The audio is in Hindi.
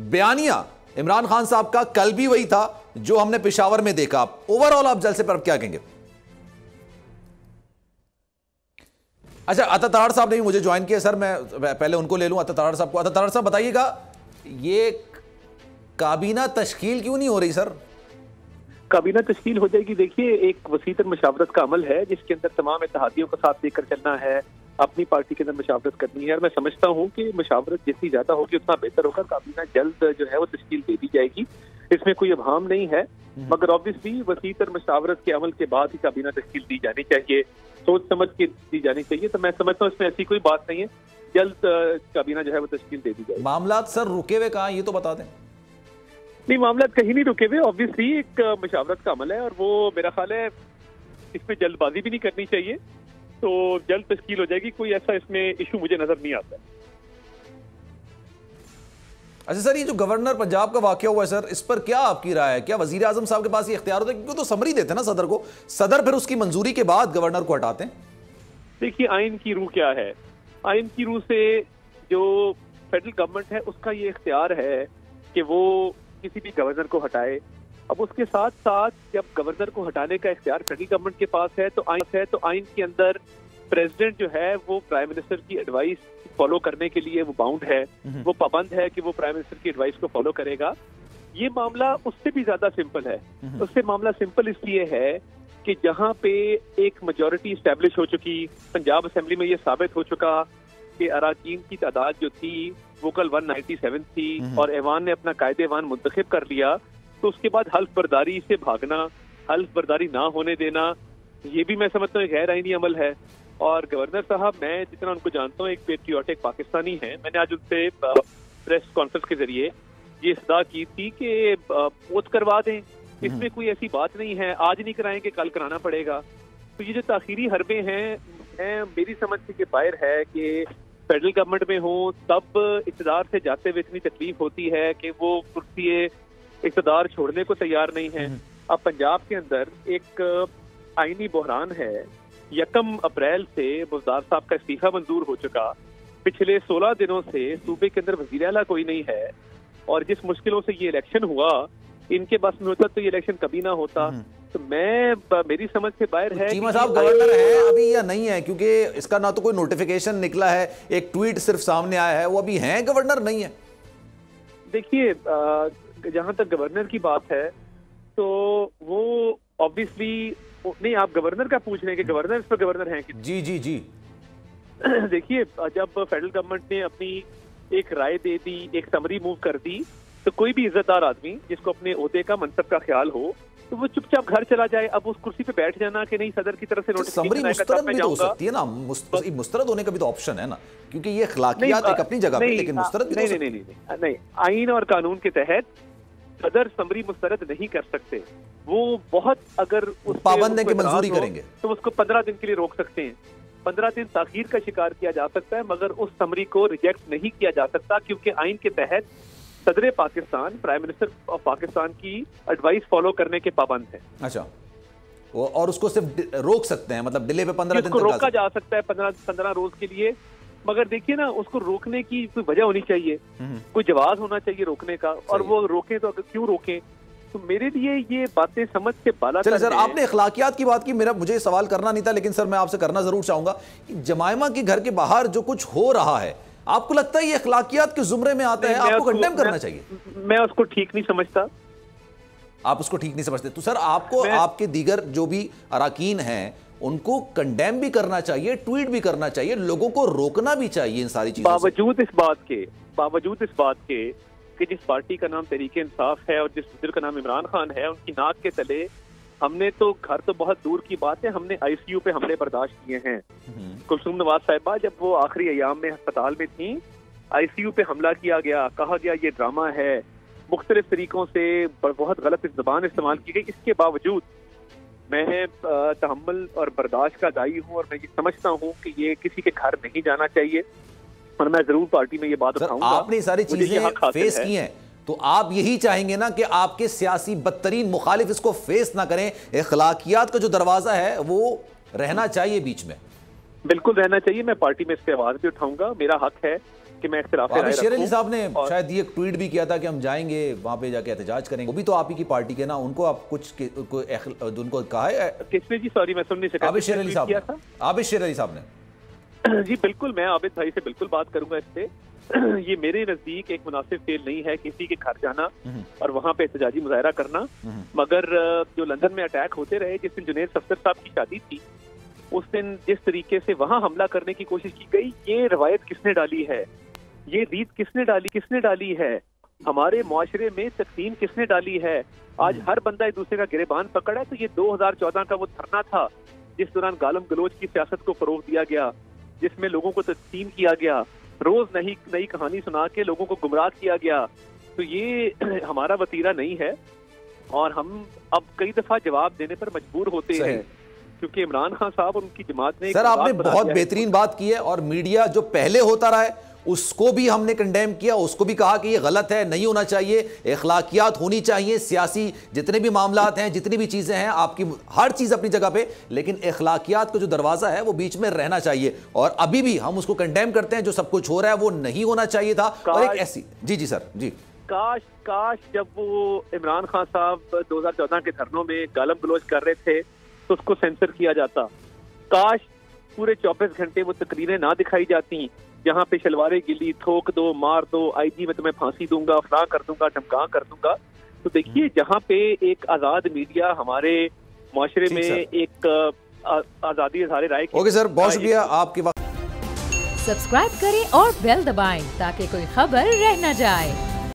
बयानिया इमरान खान साहब का कल भी वही था जो हमने पेशावर में देखा। ओवरऑल आप जलसे पर क्या कहेंगे? अच्छा, अता ताड़ साहब ने भी मुझे ज्वाइन किया सर, मैं पहले उनको ले लूं अता ताड़ साहब को। अता ताड़ साहब बताइएगा, ये काबीना तश्कील क्यों नहीं हो रही सर? काबीना तश्कील हो जाएगी। देखिए, एक वसीतर मशावरत का अमल है जिसके अंदर तमाम इत्तेहादियों को साथ लेकर चलना है, अपनी पार्टी के अंदर मशावरत करनी है। और मैं समझता हूँ कि मशावरत जितनी ज्यादा होगी उतना बेहतर होगा। काबीना जल्द जो है वो तश्कील दे दी जाएगी, इसमें कोई अभाम नहीं है, मगर ऑब्वियसली वसीतर मशावरत के अमल के बाद ही काबीना तश्कील दी जानी चाहिए, सोच समझ के दी जानी चाहिए। तो मैं समझता हूँ इसमें ऐसी कोई बात नहीं है, जल्द काबीना जो है वो तश्कील दे दी जाएगी। मामला सर रुके हुए कहाँ, ये तो बता दें। नहीं, मामला कहीं नहीं रुके हुए, ऑब्वियसली एक मशावरत का अमल है और वो मेरा ख्याल है इसमें जल्दबाजी भी नहीं करनी चाहिए, तो जल्द तश्कील हो जाएगी। कोई ऐसा इसमें इशू मुझे नजर नहीं आता है। अच्छा सर, ये जो गवर्नर पंजाब का वाकया हुआ है सर, इस पर क्या आपकी राय है? क्या वजीर आजम साहब के पास ये इख्तियार होता है? क्योंकि तो समरी देते हैं ना सदर को, सदर फिर उसकी मंजूरी के बाद गवर्नर को हटाते हैं। देखिए, आइन की रूह क्या है? आइन की रूह से जो फेडरल गवर्नमेंट है उसका ये इख्तियार है कि वो किसी भी गवर्नर को हटाए। अब उसके साथ साथ जब गवर्नर को हटाने का इख्तियार फेडरल गवर्नमेंट के पास है तो आइन के अंदर प्रेसिडेंट जो है वो प्राइम मिनिस्टर की एडवाइस फॉलो करने के लिए वो बाउंड है, वो पाबंद है कि वो प्राइम मिनिस्टर की एडवाइस को फॉलो करेगा। ये मामला उससे भी ज्यादा सिंपल है। उससे मामला सिंपल इसलिए है कि जहां पे एक मेजॉरिटी स्टैब्लिश हो चुकी, पंजाब असेंबली में ये साबित हो चुका कि अराकीन की तादाद जो थी वो कल 197 थी और ऐवान ने अपना कायदे ऐवान मुंतखब कर लिया, तो उसके बाद हल्फ बर्दारी से भागना, हल्फ बर्दारी ना होने देना, ये भी मैं समझता हूँ गैर आईनी अमल है। और गवर्नर साहब, मैं जितना उनको जानता हूँ, एक पेट्रियोटिक पाकिस्तानी है। मैंने आज उनसे प्रेस कॉन्फ्रेंस के जरिए ये सदा की थी कि वोट करवा दें, इसमें कोई ऐसी बात नहीं है, आज नहीं कराएंगे कल कराना पड़ेगा। तो ये जो ताखीरी हरबे हैं, मेरी समझ से ये बाहर है कि फेडरल गवर्नमेंट में हो तब इक़्तिदार से जाते हुए इतनी तकलीफ होती है कि वो कुर्सी इक़्तिदार छोड़ने को तैयार नहीं है। अब पंजाब के अंदर एक आईनी बहरान है। 1 अप्रैल से मुज़्फ़र साहब का इस्तीफा मंजूर हो चुका, पिछले 16 दिनों से सूबे के अंदर वज़ीर आला कोई नहीं है, और जिस मुश्किलों से ये इलेक्शन हुआ, इनके बस में होता तो ये इलेक्शन कभी ना होता। तो मेरी समझ से बाहर है चीमा साहब गवर्नर है अभी या नहीं है? क्योंकि इसका ना तो कोई नोटिफिकेशन निकला है, एक ट्वीट सिर्फ सामने आया है, वो अभी हैं गवर्नर नहीं है? देखिए, जहां तक गवर्नर की बात है तो वो ऑब्वियसली नहीं, आप गवर्नर का पूछ रहे हैं कि गवर्नर इस पर गवर्नर हैं कि जी जी जी। देखिए, जब फेडरल गवर्नमेंट ने अपनी एक राय दे दी, एक समरी मूव कर दी, तो कोई भी इज्जतदार आदमी जिसको अपने ओहदे का मनसब का ख्याल हो तो वो चुपचाप घर चला जाए। अब उस कुर्सी पे बैठ जाना कि नहीं सदर की तरफ से समरी मुस्तरद भी तो हो सकती है ना, मुस्तरद होने का भी तो ऑप्शन है ना, क्योंकि ये अखलाकियात एक अपनी जगह पे, लेकिन मुस्तरद भी तो नहीं, आइन और कानून के तहत सदर समरी मुस्तरद नहीं कर सकते। वो बहुत अगर पाबंद है कि मंजूरी करेंगे तो उसको 15 दिन के लिए रोक सकते हैं। 15 दिन ताखीर का शिकार किया जा सकता है, मगर उस समरी को रिजेक्ट नहीं किया जा सकता, क्योंकि आइन के तहत सदर Pakistan, prime minister of Pakistan की एडवाइस फॉलो करने के पाबंद है। अच्छा, और उसको सिर्फ रोक सकते हैं, मतलब डिले पे 15 दिन तक रोका जा सकता है 15 रोज के लिए। मगर देखिए ना, उसको रोकने की कोई वजह होनी चाहिए, कोई जवाब होना चाहिए रोकने का, और वो रोके तो अगर क्यों रोके? तो मेरे लिए ये बातें समझ के बाला। चलिए सर, आपने अखलाकियात की बात की, मुझे सवाल करना नहीं था, लेकिन सर मैं आपसे करना जरूर चाहूंगा कि जमायमा के घर के बाहर जो कुछ हो रहा है, आपको लगता है ये अखलाकियात के जुमरे में आता है? आपको कंडेम करना चाहिए? मैं उसको ठीक नहीं समझता। आप उसको ठीक नहीं समझते? तो सर आपको आपके दीगर जो भी अराकीन हैं उनको कंडेम भी करना चाहिए, ट्वीट भी करना चाहिए, लोगों को रोकना भी चाहिए इन सारी चीजों बावजूद इस बात के कि जिस पार्टी का नाम तहरीके इंसाफ है और जिस वज़ीर का नाम इमरान खान है, उनकी नाक के तले हमने तो, घर तो बहुत दूर की बात है, हमने आईसीयू पे हमले बर्दाश्त किए हैं। कुलसूम नवाज साहिबा जब वो आखिरी अयाम में अस्पताल में थी, आईसीयू पे हमला किया गया, कहा गया ये ड्रामा है, मुख्तलिफ तरीकों से बहुत गलत ज़बान इस्तेमाल की गई। इसके बावजूद मैं तहम्मुल और बर्दाश्त का दाई हूँ और मैं ये समझता हूँ कि ये किसी के घर नहीं जाना चाहिए, और मैं जरूर पार्टी में ये बात उठाऊंगा। आपने सारी चीजें फेस की हैं, तो आप यही चाहेंगे ना कि आपके सियासी बदतरीन मुखालिफ इसको फेस ना करें? अखलाकियात का जो दरवाजा है वो रहना चाहिए बीच में। बिल्कुल रहना चाहिए। मैं पार्टी में इस पे आवाज भी उठाऊंगा। मेरा हक है कि मैं इख्तिलाफ आबिद शेर अली साहब ने शायद ये ट्वीट भी किया था कि हम जाएंगे वहां पे जाके एहतजाज करेंगे, वो भी तो आप ही की पार्टी के ना, उनको आप उनको कहा है किसने जी? सॉरी मैं सुन नहीं सका। आबिद शेर अली साहब, आबिद शेर अली साहब ने। जी बिल्कुल, मैं आबिद भाई से बिल्कुल बात करूंगा इस पे। ये मेरे नजदीक एक मुनासिब फेल नहीं है किसी के घर जाना और वहां पे एहतजाजी मुजाहरा करना, मगर जो लंदन में अटैक होते रहे, जिस दिन जुनैद सफदर साहब की शादी थी, उस दिन जिस तरीके से वहां हमला करने की कोशिश की गई, ये रवायत किसने डाली है, ये रीत किसने डाली है, हमारे मुआशरे में तकसीम किसने डाली है? आज हर बंदा एक दूसरे का गिरेबान पकड़ा है। तो ये 2014 का वो धरना था जिस दौरान गालम गलोच की सियासत को फरोग दिया गया, जिसमें लोगों को तस्लीम किया गया, रोज नई कहानी सुना के लोगों को गुमराह किया गया। तो ये हमारा वतीरा नहीं है और हम अब कई दफा जवाब देने पर मजबूर होते हैं, क्योंकि इमरान खान साहब और उनकी जमात ने। सर आपने बहुत बेहतरीन बात की है और मीडिया जो पहले होता रहा है उसको भी हमने कंडेम किया, उसको भी कहा कि ये गलत है, नहीं होना चाहिए, इखलाकियात होनी चाहिए, सियासी जितने भी मामलात हैं, जितनी भी चीजें हैं, आपकी हर चीज अपनी जगह पे, लेकिन इखलाकियात का जो दरवाजा है वो बीच में रहना चाहिए। और अभी भी हम उसको कंडेम करते हैं, जो सब कुछ हो रहा है वो नहीं होना चाहिए था। और एक ऐसी जी सर जी, काश जब वो इमरान खान साहब 2014 के धरनों में गालम गलोच कर रहे थे तो उसको सेंसर किया जाता। काश पूरे 24 घंटे वो तकरीरें ना दिखाई जाती जहां पे शलवारे गिली, थोक दो, मार दो, आईजी में तुम्हें फांसी दूंगा, फलां कर दूंगा, धमका कर दूंगा। तो देखिए जहां पे एक आजाद मीडिया हमारे मुआशरे में एक आजादी इज़हार राय की। ओके सर, बहुत शुक्रिया आपके वक्त। सब्सक्राइब करें और बेल दबाएं ताकि कोई खबर रह न जाए।